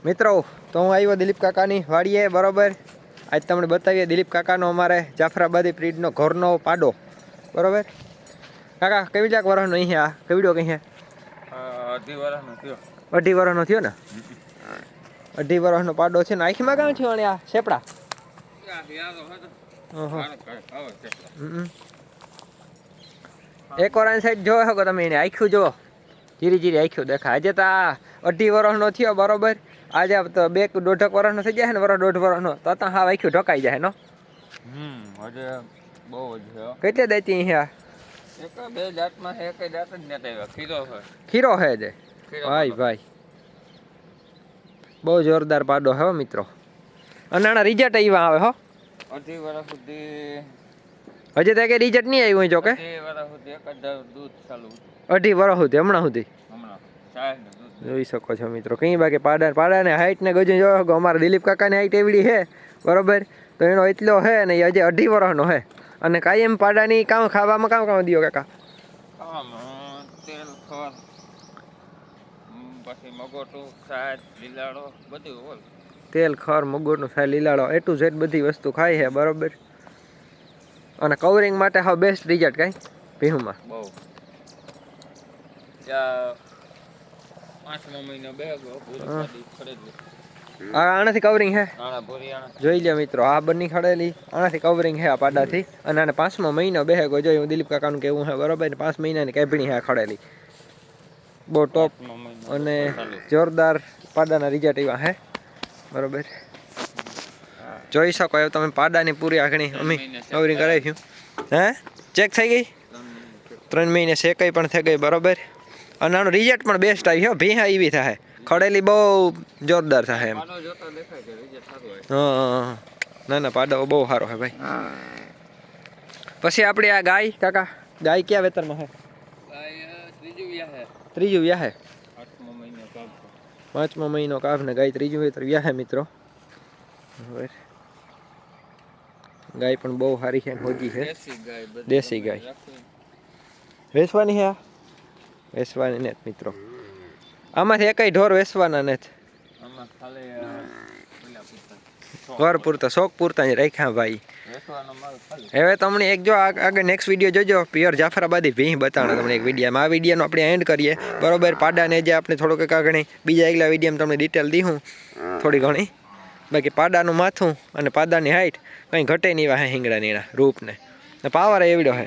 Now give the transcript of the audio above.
મિત્રો તો હું આવ્યો દિલીપ કાકાની વાડીએ બરોબર. આજ તમને બતાવીએ દિલીપ કાકાનો અમારે જાફરાબાદી બ્રીડનો ઘરનો પાડો બરોબર. કાકા કેવી જાક વરસનો અહીંયા કેવડો કઈ અઢી વર્ષનો થયો ને? અઢી વર્ષનો પાડો છે ને આખીમાં કાં થયો અને આ સેપડા એક વાર સાઈડ જોવો શકો તમે એને આખ્યું જુઓ જીરી જીરી આખ્યું દેખાય. આજે તો આ અઢી વર્ષનો થયો બરોબર. આજે તો 2-2.5 વર્ષનો થઈ જાય ને, વર્ષ 1.5 વર્ષનો તો ત્યાં હા આખ્યું ઢકાઈ જાય નો. આજે બહુ છે. કેટલે દેતી અહીંયા? એક બે દાંતમાં છે, એક દાંત જ નથી આવ્યો. ખીરો છે જે ભાઈ ભાઈ બહુ જોરદાર પાડો હે મિત્રો. અને આના રિઝલ્ટ એવા આવે હો. અઢી વર્ષ સુધી હજી તો કઈ રિઝલ્ટ નહીં આવ્યું જો કે? અઢી વર્ષ સુધી એક જ દૂધ ચાલુ. અઢી વર્ષ સુધી હમણાં સુધી જોઈ શકો છો મિત્રો. કઈ બાકી પાડાને હાઈટ ને ગજુ જોવો છો. અમારા દિલીપ કાકાની હાઈટ એવડી છે બરોબર. તો એનો એટલો છે ને એ હજી અઢી વર્ષનો છે. અને કાયમ પાડાની કામ ખાવામાં કામ દિયો કાકા? તેલ ખોર પછી મગોટું શાક લીલાડો બધું હોય. તેલ ખર મગોટનું શાક લીલાડો A to Z બધી વસ્તુ ખાય છે બરોબર. અને કવરિંગ માટે હા બેસ્ટ રિઝલ્ટ કઈ ભીહુમાં બહુ. ત્યાં 5મો મહિનો બેગો આનાથી કવરિંગ છે. ભોરિયાણા જોઈ લો મિત્રો, આ બંને ખડેલી આનાથી કવરિંગ છે આ પાડાથી. અને આને 5મો મહિનો બેહેગો જોઈ હું દિલીપ કાકાનું કેવું છે બરોબર. 5 મહિનાની કેભણી છે ખડેલી બહુ ટોપ અને જોરદાર પાડાના રિઝલ્ટ એવા છે બરોબર. જોઈ શકો એવું તમે પાડાની પૂરી આખણી અમે કવરિંગ કરાવી હે ચેક થઈ ગઈ 3 મહિને શેકાઈ પણ થઈ ગઈ બરોબર. અને આનું રિઝલ્ટ પણ બેસ્ટ આવી ભીહા એવી થાય ખડેલી બહુ જોરદાર થાય એમ. હા ના ના પાડો બહુ સારો છે ભાઈ. પછી આપણી આ ગાય કાકા, ગાય ક્યાં વેતરમાં છે? ત્રીજું વ્યાહે 5મો મહિનો કાફ ને ગાય ત્રીજું વેતર વ્યાહે મિત્રો. ગાય પણ બહુ સારી છે, હોજી છે, દેશી ગાય. વેચવાની છે? વેચવાની ને મિત્રો. આમાંથી એકઈ ઢોર વેચવાના નથી. ઘર પૂરતા શોખ પૂરતા જ રાખ્યા ભાઈ. હવે તમને એક જો આગળ નેક્સ્ટ વિડીયો જોજો પ્યોર જાફરાબાદી ભીહ બતાવવાનો તમને એક વિડીયોમાં. આ વિડીયોનો આપણે એન્ડ કરીએ બરોબર. પાડાને જે આપણે થોડોક આગળ બીજા આગલા વિડીયોમાં તમને ડિટેલ દીધું થોડી ઘણી. બાકી પાડાનું માથું અને પાડાની હાઈટ કંઈ ઘટે નહીં વાહે હિંગડાની એના રૂપને પાવર એવડો છે.